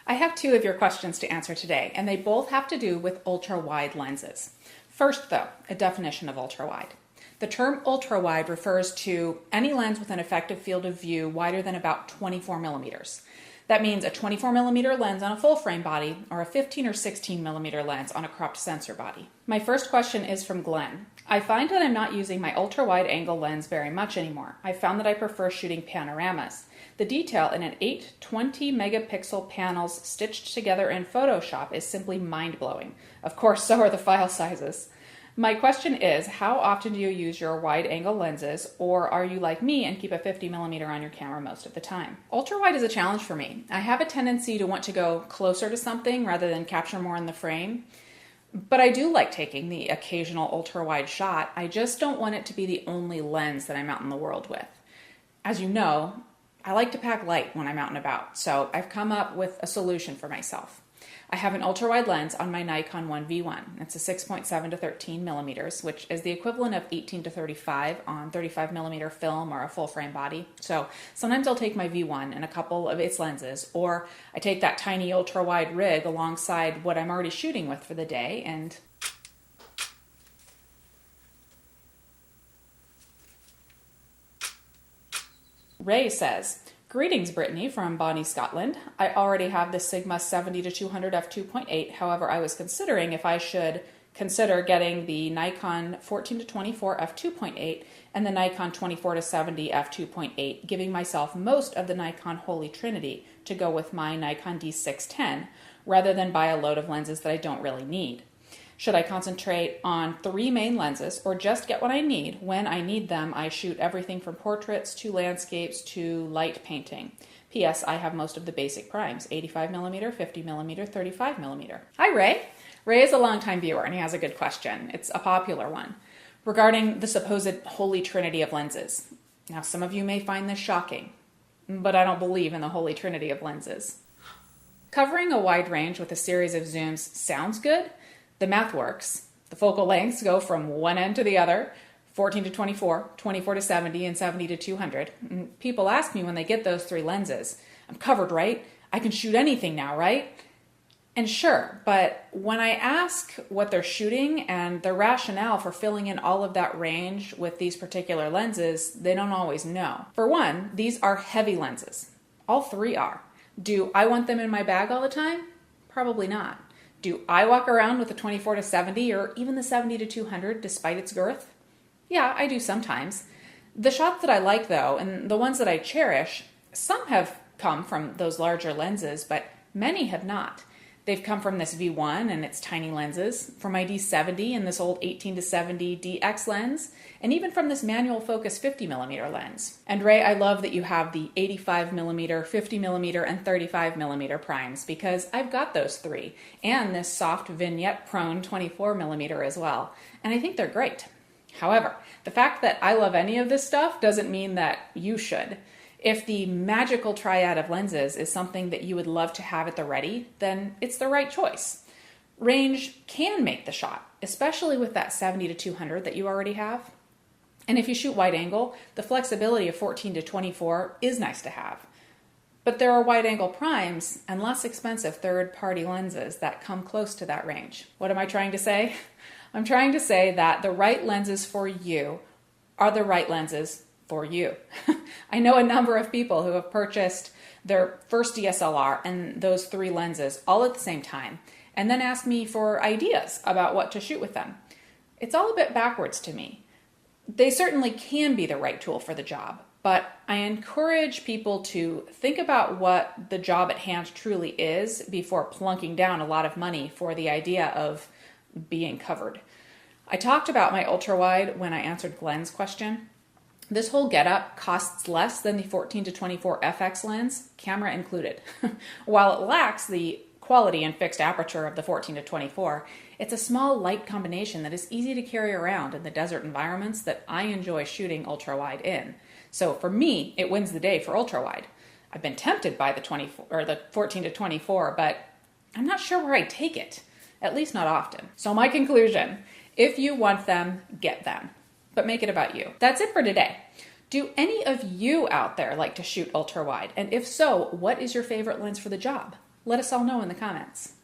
I have two of your questions to answer today, and they both have to do with ultra-wide lenses. First, though, a definition of ultra-wide. The term ultra-wide refers to any lens with an effective field of view wider than about 24 millimeters. That means a 24 millimeter lens on a full frame body or a 15 or 16 millimeter lens on a cropped sensor body. My first question is from Glenn. I find that I'm not using my ultra-wide angle lens very much anymore. I found that I prefer shooting panoramas. The detail in an 820 megapixel panels stitched together in Photoshop is simply mind-blowing. Of course, so are the file sizes. My question is, how often do you use your wide-angle lenses, or are you like me and keep a 50 millimeter on your camera most of the time? Ultra-wide is a challenge for me. I have a tendency to want to go closer to something rather than capture more in the frame, but I do like taking the occasional ultra-wide shot. I just don't want it to be the only lens that I'm out in the world with. As you know, I like to pack light when I'm out and about, so I've come up with a solution for myself. I have an ultra-wide lens on my Nikon 1V1. It's a 6.7 to 13 millimeters, which is the equivalent of 18 to 35 on 35 millimeter film or a full frame body. So sometimes I'll take my V1 and a couple of its lenses, or I take that tiny ultra-wide rig alongside what I'm already shooting with for the day, and Ray says, "Greetings, Brittany from Bonnie, Scotland. I already have the Sigma 70 to 200 f2.8. However, I was considering if I should consider getting the Nikon 14 to 24 f2.8 and the Nikon 24 to 70 f2.8, giving myself most of the Nikon Holy Trinity to go with my Nikon D610, rather than buy a load of lenses that I don't really need. Should I concentrate on 3 main lenses or just get what I need? When I need them, I shoot everything from portraits to landscapes to light painting. P.S. I have most of the basic primes, 85 millimeter, 50 millimeter, 35 millimeter." Hi, Ray. Ray is a longtime viewer and he has a good question. It's a popular one regarding the supposed holy trinity of lenses. Now, some of you may find this shocking, but I don't believe in the holy trinity of lenses. Covering a wide range with a series of zooms sounds good. The math works. The focal lengths go from one end to the other, 14 to 24, 24 to 70, and 70 to 200. And people ask me when they get those 3 lenses, "I'm covered, right? I can shoot anything now, right?" And sure, but when I ask what they're shooting and the rationale for filling in all of that range with these particular lenses, they don't always know. For one, these are heavy lenses. All 3 are. Do I want them in my bag all the time? Probably not. Do I walk around with the 24 to 70 or even the 70 to 200 despite its girth? Yeah, I do sometimes. The shots that I like, though, and the ones that I cherish, some have come from those larger lenses, but many have not. They've come from this V1 and its tiny lenses, from my D70 and this old 18 to 70 DX lens, and even from this manual focus 50 millimeter lens. And Ray, I love that you have the 85 millimeter, 50 millimeter, and 35 millimeter primes, because I've got those 3, and this soft vignette prone 24 millimeter as well, and I think they're great. However, the fact that I love any of this stuff doesn't mean that you should. If the magical triad of lenses is something that you would love to have at the ready, then it's the right choice. Range can make the shot, especially with that 70 to 200 that you already have. And if you shoot wide angle, the flexibility of 14 to 24 is nice to have. But there are wide angle primes and less expensive third-party lenses that come close to that range. What am I trying to say? I'm trying to say that the right lenses for you are the right lenses for you. I know a number of people who have purchased their first DSLR and those 3 lenses all at the same time, and then asked me for ideas about what to shoot with them. It's all a bit backwards to me. They certainly can be the right tool for the job, but I encourage people to think about what the job at hand truly is before plunking down a lot of money for the idea of being covered. I talked about my ultra-wide when I answered Glenn's question. This whole getup costs less than the 14 to 24 FX lens, camera included. While it lacks the quality and fixed aperture of the 14 to 24, it's a small light combination that is easy to carry around in the desert environments that I enjoy shooting ultra-wide in. So for me, it wins the day for ultra-wide. I've been tempted by the 14 to 24, but I'm not sure where I'd take it, at least not often. So my conclusion, if you want them, get them. But make it about you. That's it for today. Do any of you out there like to shoot ultra wide? And if so, what is your favorite lens for the job? Let us all know in the comments.